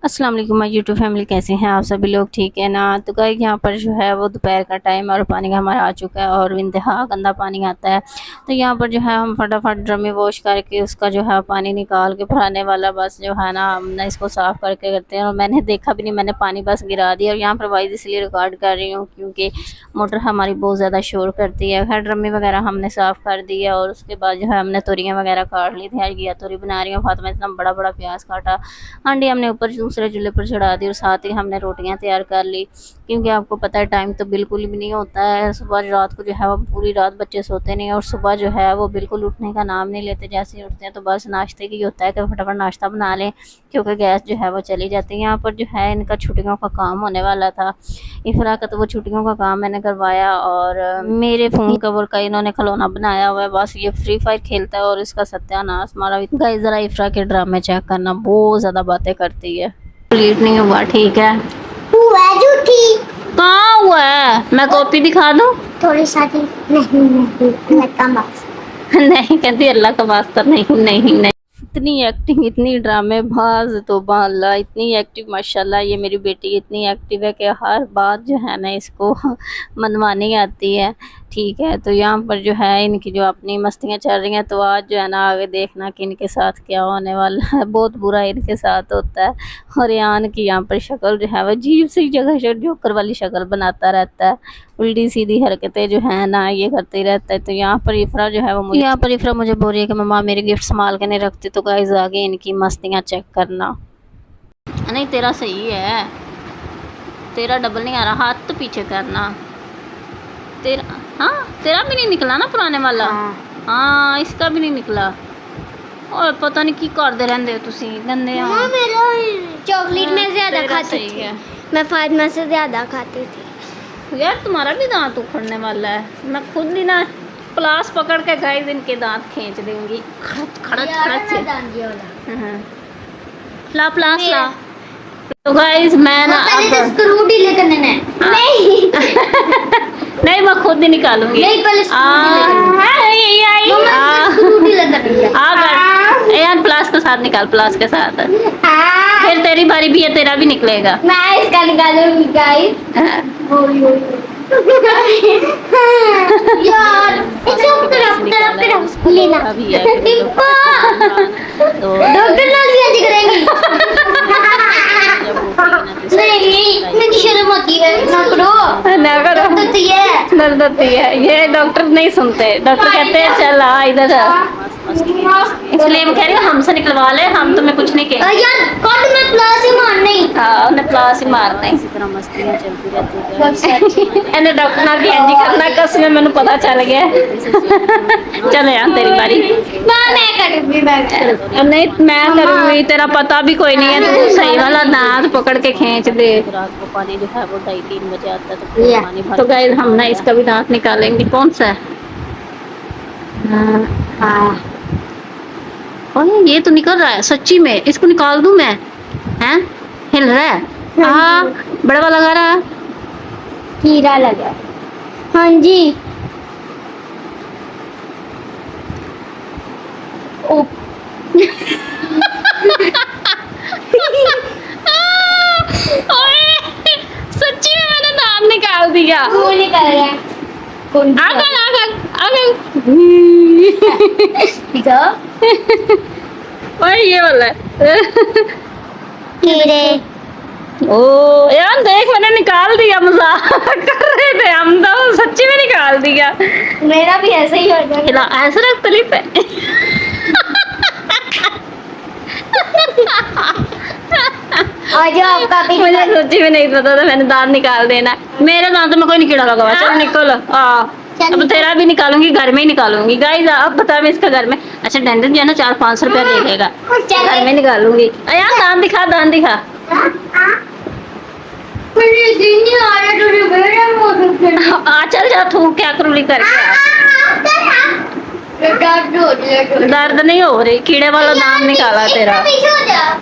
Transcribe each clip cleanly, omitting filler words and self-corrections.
अस्सलाम वालेकुम my YouTube family, कैसे हैं आप सभी लोग? ठीक है ना। तो गाइस यहाँ पर जो है वो दोपहर का टाइम और पानी का हमारा आ चुका है और इंतहा गंदा पानी आता है। तो यहाँ पर जो है हम फटाफट ड्रम में वॉश करके उसका जो है पानी निकाल के पुराने वाला बस जो है ना हमने इसको साफ़ करके करते हैं। और मैंने देखा भी नहीं, मैंने पानी बस गिरा दिया। और यहाँ पर वाइज इसलिए रिकॉर्ड कर रही हूँ क्योंकि मोटर हमारी बहुत ज़्यादा शोर करती है। खैर ड्रमी वगैरह हमने साफ़ कर दी है और उसके बाद जो है हमने तोरियाँ वगैरह काट ली थी। घिया तोरी बना रही हूँ, फातिमा इतना बड़ा बड़ा प्याज काटा। हांडी हमने ऊपर दूसरे चूल्हे पर चढ़ा दी और साथ ही हमने रोटियां तैयार कर ली क्योंकि आपको पता है टाइम तो बिल्कुल भी नहीं होता है। सुबह रात को जो है वो पूरी रात बच्चे सोते नहीं और सुबह जो है वो बिल्कुल उठने का नाम नहीं लेते। जैसे ही उठते हैं तो बस नाश्ते की होता है कि फटाफट नाश्ता बना लें क्योंकि गैस जो है वो चली जाती है। यहाँ पर जो है इनका छुट्टियों का काम होने वाला था, इफ्रा का, तो वो छुट्टियों का काम मैंने करवाया। और मेरे फ़ोन कवर का इन्होंने खिलौना बनाया हुआ है, बस ये फ्री फायर खेलता है और इसका सत्यानाश मारा। गाइस जरा इफ्रा के ड्रामे चेक करना, बहुत ज़्यादा बातें करती है। कंप्लीट नहीं हुआ, ठीक है। हुआ है झूठी। कहाँ हुआ है? मैं कॉपी दिखा दूँ? थोड़ी सा नहीं नहीं मैं कम नहीं कहती, अल्लाह का वास्ता नहीं नहीं नहीं। इतनी एक्टिंग, इतनी ड्रामेबाज, तौबा अल्लाह, इतनी एक्टिव माशाल्लाह। ये मेरी बेटी इतनी एक्टिव है कि हर बात जो है ना इसको मनवानी आती है। ठीक है, तो यहाँ पर जो है इनकी जो अपनी मस्तियाँ चल रही हैं, तो आज जो है ना आगे देखना कि इनके साथ क्या होने वाला है। बहुत बुरा इनके साथ होता है। और यान की यहाँ पर शक्ल जो है वह अजीब सी जगह से जोकर वाली शक्ल बनाता रहता है, उल्टी सीधी हरकतें जो है ना ये करते ही रहता है। तो यहाँ पर इफ्रा जो है वो मुझे बोल रही है कि मम्मा मेरे गिफ्ट संभाल के नहीं रखती। तो गाइस आगे इनकी मस्तियाँ चेक करना। नहीं तेरा सही है, तेरा डबल नहीं आ रहा, हाथ तो पीछे करना तेरा। हाँ तेरा भी नहीं निकला ना पुराने वाला। हाँ इसका भी नहीं निकला। और पता नहीं की करते रहंदे हो तुसी गंदे। मम्मा मेरा चॉकलेट में ज्यादा खाती सही थी। है। मैं फातिमा से ज्यादा खाती थी। यार तुम्हारा भी दांत उखड़ने वाला है, मैं खुद ही ना प्लास पकड़ के गाइस इनके दांत खींच दूंगी। खड़त खड़त खड़त से। हाँ। ला प्लास ला। तो गाइस मैं ना पहले तो अब स्क्रू ढीले करने ने। नहीं नहीं मैं खुद ही निकालूंगी। नहीं पहले स्क्रू ढीले करने आ कर यार, प्लास के साथ निकाल, प्लास के साथ। फिर तेरी बारी भी है, तेरा भी निकलेगा। मैं इसका निकालूंगी गाइस। यार इसको तरफ लेना अभी है डिब्बा तो डॉक्टर ना लिया करेंगी। नहीं मुझे शर्म आती है। ना करो ना करो, दर्द होती है। ये डॉक्टर नहीं सुनते, डॉक्टर कहते हैं चल आ इधर। इसलिए मैं कह रही हूँ हमसे निकलवा ले, हम तुम्हें कुछ नहीं कहेंगे। यार कट में प्लास ही मारना ही। हाँ उन्हें प्लास ही मारना है। इसी तरह मस्तियाँ चलती रहती है। एने डॉक्टर ना भी एंजी करना कसम, मैंने पता चल गया। चलो यार तेरी बारी। मैं करूंगी नहीं मैं करूँगी, तेरा पता भी कोई नहीं है। तू सही वाला दांत पकड़ के खींच दे। रात को पानी जो है वो 2:30-3 बजे आता है तो पानी भर। तो गाइस हम ना इसका भी दांत निकालेंगे। कौन सा है? हाँ ओए ये तो निकल रहा है सच्ची में, इसको निकाल दूं मैं? हैं हिल रहा है। हाँ बड़ा वाला लगा रहा है। कीड़ा लगा। हाँ जी ओ सच्ची में मैंने दांत निकाल दिया। वो निकल रहा है। आगल आगल आगल। दिखा ओए ये वाला है। कीड़े। ओ यार देख मैंने निकाल दिया, मजाक कर रहे थे हम तो, सच्ची में निकाल दिया। मेरा भी ऐसा ही हो गया। ऐसा रख तली पे। और जो आपका भी मुझे सच्ची में नहीं पता था, मैंने दांत निकाल देना। मेरे दांत में कोई नहीं कीड़ा लगा हुआ। चल निकल। अब तेरा भी निकालूंगी, घर में ही निकालूंगी। गाइस आप बता, मैं इसका घर में अच्छा डेंटल जो है ना 400-500 रुपया देगा, घर में निकालूंगी। यार दांत दिखा, दांत दिखा। चल जा थूक क्या करूँगी करके। दर्द नहीं हो रही, कीड़े वाला दांत निकाला तेरा।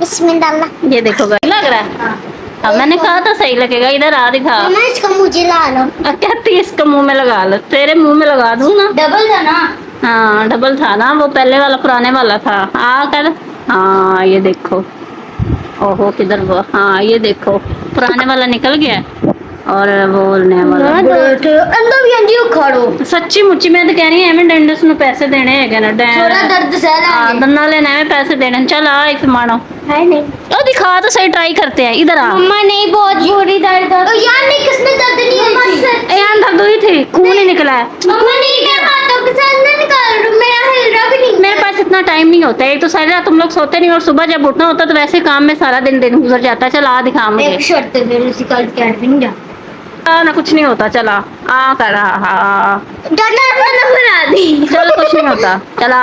इसमें डालना। ये देखो लग रहा है। अब मैंने कहा था सही लगेगा, इधर आ दिखा। इसका मुझे ला लो। कहती इसका मुंह में लगा लो, तेरे मुंह में लगा दूँ ना। डबल था ना? हाँ डबल था ना, वो पहले वाला पुराने वाला था। आ कर। हाँ ये देखो ओहो किधर वो, हाँ ये देखो पुराने वाला निकल गया और वो नया वाला। अंदर भी अंजी खाड़ो सच्ची मुच्ची मैं तो कह रही हूँ एवें डेंडस नु पैसे देने है ना थोड़ा दर्द सह लांगे। दंदा लेने में पैसे देने। चल आ एक मानो है नहीं ओ दिखा तो सही, ट्राई करते हैं, इधर आ। मम्मा नहीं बहुत बुरी दर्द यार नहीं किसने दर्द नहीं है यार दर्द हुई थी, खून ही निकला है। मम्मा नहीं मैं हाथों के साथ ना निकाल रही हूं, मेरा हिल रहा भी नहीं। मेरे पास इतना टाइम नहीं होता है, एक तो सारी रात तुम लोग सोते नहीं और सुबह जब उठना होता तो वैसे काम में सारा दिन दिन गुजर जाता है। चल आ दिखा मुझे। एक शर्त है फिर उसी कल कैट भी नहीं जा ना कुछ नहीं होता, चला आ कर डरना ना बना दी। चल कुछ नहीं होता, चला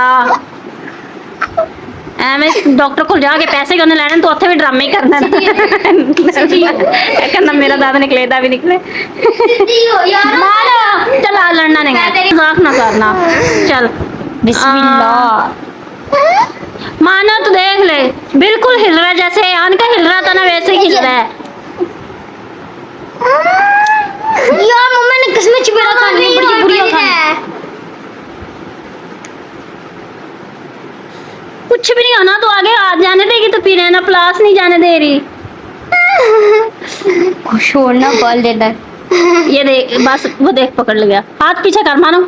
एवें डॉक्टर को जाके पैसे क्यों नहीं लेने, तो उत्थे भी ड्रामे ही करना कहना मेरा दादा निकले दा भी निकले। सीधी हो यार मारो चल आ, लड़ना नहीं है, मजाक ना करना। चल बिस्मिल्लाह। माना तो देख ले बिल्कुल हिल रहा है, जैसे यान का हिल रहा था ना वैसे ही हिल रहा है। यार मम्मा ने किसमें चिपड़ा खानी बड़ी बुरी खानी। कुछ भी नहीं होना, तो आगे हाथ जाने देगी तो पीने ना, प्लास नहीं जाने दे रही। छोड़ना बॉल देना। ये देख बस वो देख पकड़ लिया, हाथ पीछे कर मानो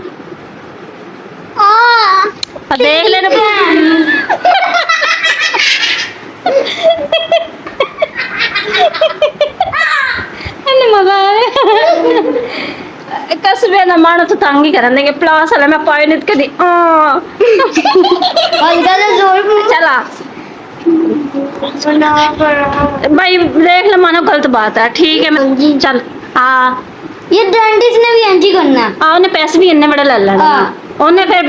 और देख लेना। मजा कसबे ना मानो तो तंग ही कर देंगे, प्लास वाला मैं पाए नित के दी हल्का सा जोर चला भाई देख ले, मानो गलत बात है, ठीक है मैं चल आ। ये डेंटिस्ट ने भी एंटी करना आ उन्हें पैसे भी इन्ने बड़े ले लेना ਉਹਨੇ ਫਿਰ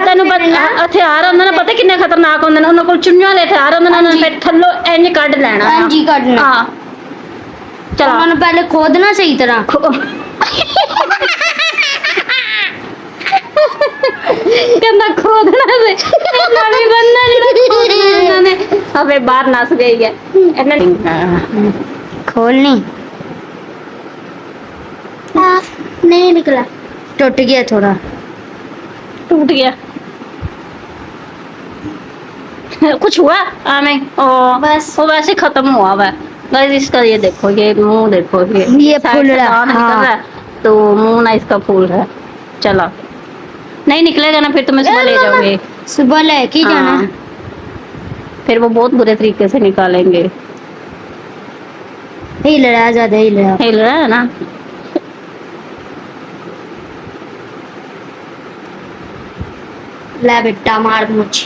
ਤੈਨੂੰ ਹਥਿਆਰ ਉਹਨਾਂ ਨੇ ਪਤਾ ਕਿੰਨੇ ਖਤਰਨਾਕ ਹੁੰਦੇ ਨੇ, ਉਹਨਾਂ ਕੋਲ ਚੁੰਝਾਂ ਵਾਲੇ ਹਥਿਆਰ ਹੁੰਦੇ ਨੇ, ਉਹਨਾਂ ਨੇ ਫਿਰ ਥੱਲੋਂ ਇੰਜ ਕੱਢ ਲੈਣਾ। ਹਾਂਜੀ ਕੱਢਣਾ ਹਾਂ ਚਲ ਉਹਨਾਂ ਨੂੰ ਪਹਿਲੇ ਖੋਦਣਾ ਸਹੀ ਤਰ੍ਹਾਂ। ਕਹਿੰਦਾ ਖੋਦਣਾ ਸੇ ਨਵੀਂ ਬੰਦਾ ਜਿਹੜਾ ਨੇ ਅਬੇ ਬਾਹਰ ਨਸ ਗਈ ਹੈ ਇਹਨਾਂ खोलनी नहीं निकला टूट गया थोड़ा टूट गया। कुछ हुआ आने ओ बस वो वैसे खत्म हुआ हुआ है गाइस। इसका ये देखो, ये मुंह देखो, ये साइड फूल से रहा दांत निकल रहा है, तो मुंह ना इसका फूल है। चला नहीं निकलेगा ना फिर तुम्हें सुबह ले जाओगे, सुबह लेके जाना फिर वो बहुत बुरे तरीके से निकालेंगे। हिल रहा है ज्यादा हिल रहा है ना। ला बेटा मार मुझे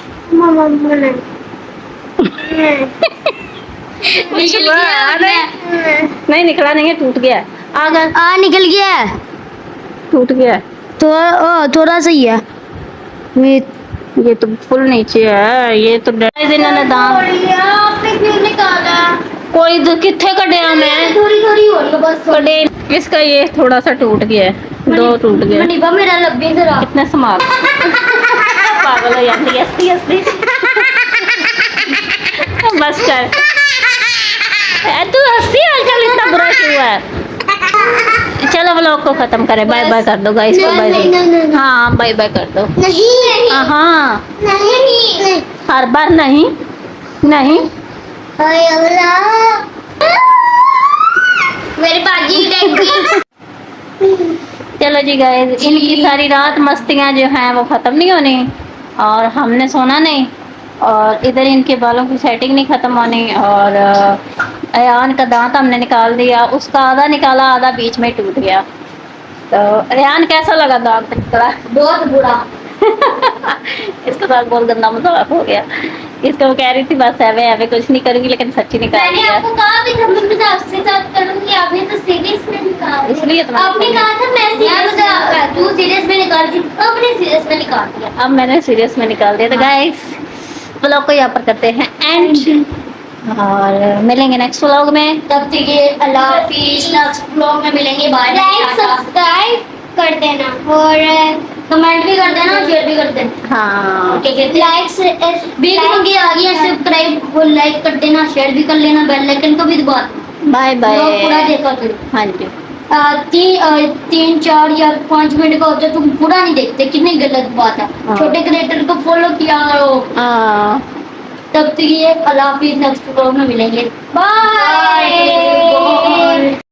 नहीं निकला नहीं है, टूट गया। आ गया, आ निकल गया है टूट गया। थोड़ा सही है ये तो फुल नीचे है, ये तो इन्होंने दांत आपने क्यों निकाला? कोई किथे कटिया मैं थोड़ी थोड़ी हो रही है बस कटे। इसका ये थोड़ा सा टूट गया है, दो टूट गए। मनीबा मेरा लब्बे जरा कितने संभाल पागल हो जाती है हंसती हंसती। बस कर तू हंसती आजकल, इतना बुरा क्यों है। चलो व्लॉग को खत्म करें, बाय बाय कर दो गाइस को, बाय। हाँ बाय बाय कर दो। नहीं हाँ नहीं हर बार नहीं नहीं। मेरी बाजी चलो जी गाइस, इनकी सारी रात मस्तियाँ जो हैं वो ख़त्म नहीं होनी और हमने सोना नहीं, और इधर इनके बालों की सेटिंग नहीं ख़त्म होनी। और रेहान का दांत हमने निकाल दिया, उसका आधा निकाला, आधा बीच में टूट गया। तो रेहान कैसा लगा दांत निकला? बहुत बुरा। इसके साथ बहुत गंदा मजाक हो गया। इसको वो कह रही थी बस एवे एवे कुछ नहीं करूंगी, लेकिन सच्ची निकाल मैंने दिया। आपको कहा भी था मैं मजाक से बात करूंगी, आपने तो सीरियस में निकाल दिया। इसलिए तो आपने कहा था मैं सीरियस तू सीरियस में निकाल दी, आपने सीरियस में निकाल दिया। अब मैंने सीरियस में निकाल दिया। तो गाइस व्लॉग को यहाँ पर करते हैं एंड, और मिलेंगे नेक्स्ट व्लॉग में। तब तक के अल्लाह हाफिज़, नेक्स्ट व्लॉग में मिलेंगे। बाय। लाइक सब्सक्राइब कर देना और कमेंट भी कर देना, शेयर भी कर देना। हाँ लाइक से भी होंगे आगे, सब्सक्राइब वो लाइक कर देना, शेयर भी कर लेना, बेल आइकन को भी दबा देना। Bye bye. पूरा देखा करो। हाँ जी 3 4 या 5 मिनट का होता है, तुम पूरा नहीं देखते, कितनी गलत बात है। हाँ। छोटे क्रिएटर को फॉलो किया करो। हाँ तब तक ये अल्लाह हाफिज़, नेक्स्ट ब्लॉग में मिलेंगे। बाय।